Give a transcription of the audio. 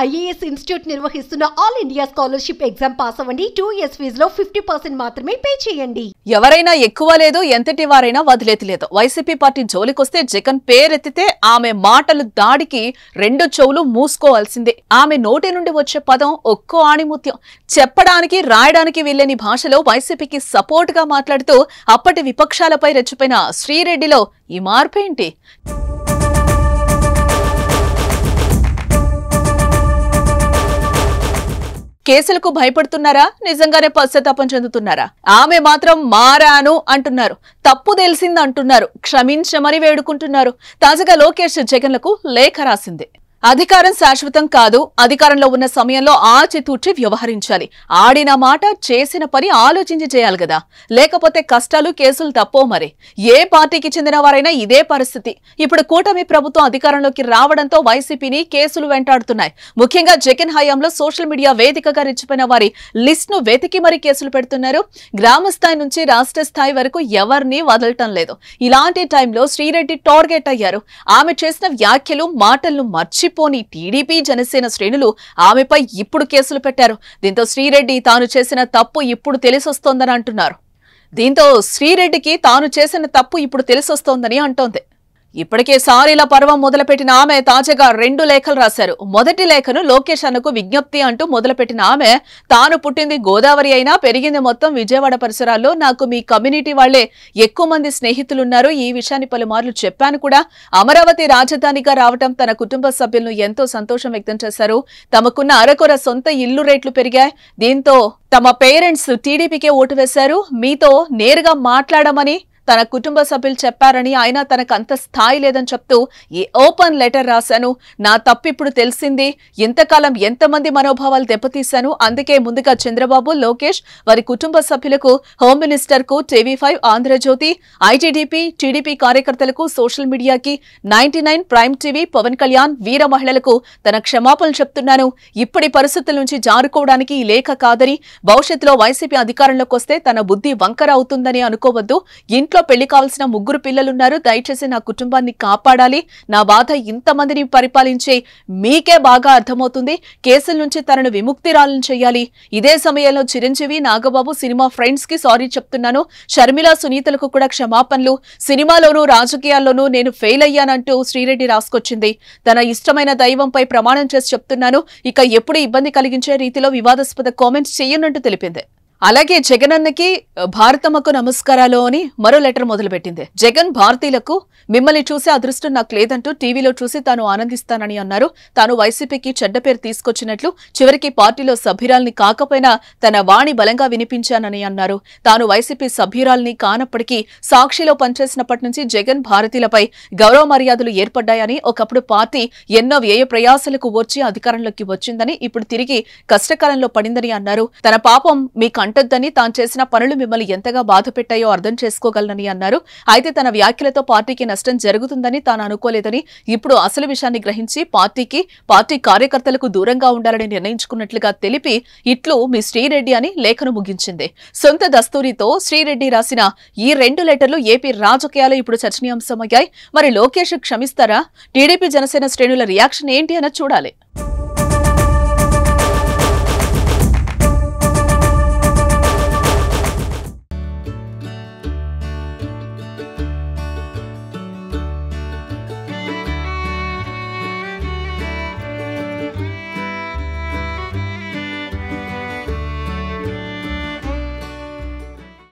IAS institute నిర్వహిస్తున్న all India scholarship exam pass అవ్వండి. 2 years ఫీజులో 50% మాత్రమే పే చేయండి. ఎవరైనా ఎక్కువ లేదు, ఎంతటి వారైనా వదిలేది లేదు. వైసీపీ పార్టీ జోలికొస్తే జగన్ పేరెత్తితే ఆమె మాటలు దాడికి రెండు చెవులు మూసుకోవాల్సిందే. ఆమె నోటి నుండి వచ్చే పదం ఒక్కో ఆణిముత్యం. చెప్పడానికి రాయడానికి వీల్లేని భాషలో వైసీపీకి సపోర్ట్ గా మాట్లాడుతూ అప్పటి విపక్షాలపై రెచ్చిపోయిన శ్రీరెడ్డిలో ఈ మార్పేంటి? కేసులకు భయపడుతున్నారా? నిజంగానే పశ్చాత్తాపం చెందుతున్నారా? ఆమె మాత్రం మారాను అంటున్నారు, తప్పు తెలిసింది అంటున్నారు, క్షమించమని వేడుకుంటున్నారు. తాజాగా లోకేష్ జగన్లకు లేఖ రాసింది. అధికారం శాశ్వతం కాదు, అధికారంలో ఉన్న సమయంలో ఆచితూచి వ్యవహరించాలి. ఆడిన మాట చేసిన పని ఆలోచించి చేయాలి కదా, లేకపోతే కష్టాలు కేసులు తప్పో. మరి ఏ పార్టీకి చెందిన వారైనా ఇదే పరిస్థితి. ఇప్పుడు కూటమి ప్రభుత్వం అధికారంలోకి రావడంతో వైసీపీని కేసులు వెంటాడుతున్నాయి. ముఖ్యంగా జగన్ హయాంలో సోషల్ మీడియా వేదికగా రెచ్చిపోయిన వారి లిస్ట్ ను వెతికి మరీ కేసులు పెడుతున్నారు. గ్రామ స్థాయి నుంచి రాష్ట్ర స్థాయి వరకు ఎవరిని వదలటం లేదు. ఇలాంటి టైంలో శ్రీరెడ్డి టార్గెట్ అయ్యారు. ఆమె చేసిన వ్యాఖ్యలు మాటలను మర్చిపోని టీడీపీ జనసేన శ్రేణులు ఆమెపై ఇప్పుడు కేసులు పెట్టారు. దీంతో శ్రీరెడ్డి తాను చేసిన తప్పు ఇప్పుడు తెలిసొస్తోందని అంటున్నారు. దీంతో శ్రీరెడ్డికి తాను చేసిన తప్పు ఇప్పుడు తెలిసొస్తోందని అంటోంది. ఇప్పటికే సారీల పర్వం మొదలుపెట్టిన ఆమె తాజాగా 2 లేఖలు రాశారు. మొదటి లేఖను లోకేష్ అన్నకు విజ్ఞప్తి అంటూ మొదలుపెట్టిన ఆమె, తాను పుట్టింది గోదావరి అయినా పెరిగింది మొత్తం విజయవాడ పరిసరాల్లో, నాకు మీ కమ్యూనిటీ వాళ్లే ఎక్కువ మంది స్నేహితులున్నారు, ఈ విషయాన్ని పలుమార్లు చెప్పాను కూడా. అమరావతి రాజధానిగా రావటం తన కుటుంబ సభ్యులను ఎంతో సంతోషం వ్యక్తం చేశారు. తమకున్న అరకొర సొంత ఇల్లు రేట్లు పెరిగాయి. దీంతో తమ పేరెంట్స్ టీడీపీకే ఓటు వేశారు. మీతో నేరుగా మాట్లాడమని తన కుటుంబ సభ్యులు చెప్పారని, అయినా తనకు అంత స్థాయి లేదని చెప్తూ ఈ ఓపెన్ లెటర్ రాశాను. నా తప్పిప్పుడు తెలిసింది. ఇంతకాలం ఎంతమంది మనోభావాలు దెబ్బతీశాను. అందుకే ముందుగా చంద్రబాబు, లోకేష్, వారి కుటుంబ సభ్యులకు, హోమ్ మినిస్టర్ కు, TV5, ఆంధ్రజ్యోతి, ITDP, టీడీపీ కార్యకర్తలకు, సోషల్ మీడియాకి, 99 ప్రైమ్ టీవీ, పవన్ కళ్యాణ్, వీర మహిళలకు తన క్షమాపణలు చెప్తున్నాను. ఇప్పటి పరిస్థితుల నుంచి జారుకోవడానికి ఈ లేఖ కాదని, భవిష్యత్తులో వైసీపీ అధికారంలోకి వస్తే తన బుద్ధి వంకర అవుతుందని అనుకోవద్దు. ఇంట్లో పెళ్లి కావాల్సిన 3 పిల్లలున్నారు. దయచేసి నా కుటుంబాన్ని కాపాడాలి. నా బాధ ఇంతమందిని పరిపాలించే మీకే బాగా అర్థమవుతుంది. కేసుల నుంచి తనను విముక్తిరాలను చేయాలి. ఇదే సమయంలో చిరంజీవి, నాగబాబు, సినిమా ఫ్రెండ్స్ కి సారీ చెప్తున్నాను. షర్మిల, సునీతలకు కూడా క్షమాపణలు. సినిమాలోనూ రాజకీయాల్లోనూ నేను ఫెయిల్ అయ్యానంటూ శ్రీరెడ్డి రాసుకొచ్చింది. తన ఇష్టమైన దైవంపై ప్రమాణం చేసి చెప్తున్నాను. ఇక ఎప్పుడు ఇబ్బంది కలిగించే రీతిలో వివాదాస్పద కామెంట్స్ చేయనంటూ తెలిపింది. అలాగే జగనన్నకి భారతమ్మకు నమస్కారాలు అని మరో లెటర్ మొదలుపెట్టింది. జగన్ భారతీయులకు మిమ్మల్ని చూసే అదృష్టం నాకు లేదంటూ టీవీలో చూసి తాను ఆనందిస్తానని అన్నారు. తాను వైసీపీకి చెడ్డ పేరు తీసుకొచ్చినట్లు, చివరికి పార్టీలో సభ్యురాల్ని కాకపోయినా తన వాణి బలంగా వినిపించానని అన్నారు. తాను వైసీపీ సభ్యురాల్ని కానప్పటికీ సాక్షిలో పనిచేసినప్పటి నుంచి జగన్ భారతీయులపై గౌరవ మర్యాదలు ఏర్పడ్డాయని, ఒకప్పుడు పార్టీ ఎన్నో వ్యయ ప్రయాసాలకు వచ్చి అధికారంలోకి వచ్చిందని, ఇప్పుడు తిరిగి కష్టకాలంలో పడిందని అన్నారు. తన పాపం మీకు అంటొద్దని, తాను చేసిన పనులు మిమ్మల్ని ఎంతగా బాధ పెట్టాయో అర్థం చేసుకోగలనని అన్నారు. అయితే తన వ్యాఖ్యలతో పార్టీకి నష్టం జరుగుతుందని తాను అనుకోలేదని, ఇప్పుడు అసలు విషయాన్ని గ్రహించి పార్టీ కార్యకర్తలకు దూరంగా ఉండాలని నిర్ణయించుకున్నట్లుగా తెలిపి ఇట్లు మీ శ్రీరెడ్డి అని లేఖను ముగించింది. సొంత దస్తూరితో శ్రీరెడ్డి రాసిన ఈ 2 లెటర్లు ఏపీ రాజకీయాలు ఇప్పుడు చర్చనీయాంశమయ్యాయి. మరి లోకేష్ క్షమిస్తారా? టీడీపీ జనసేన శ్రేణుల రియాక్షన్ ఏంటి అన్నది చూడాలి.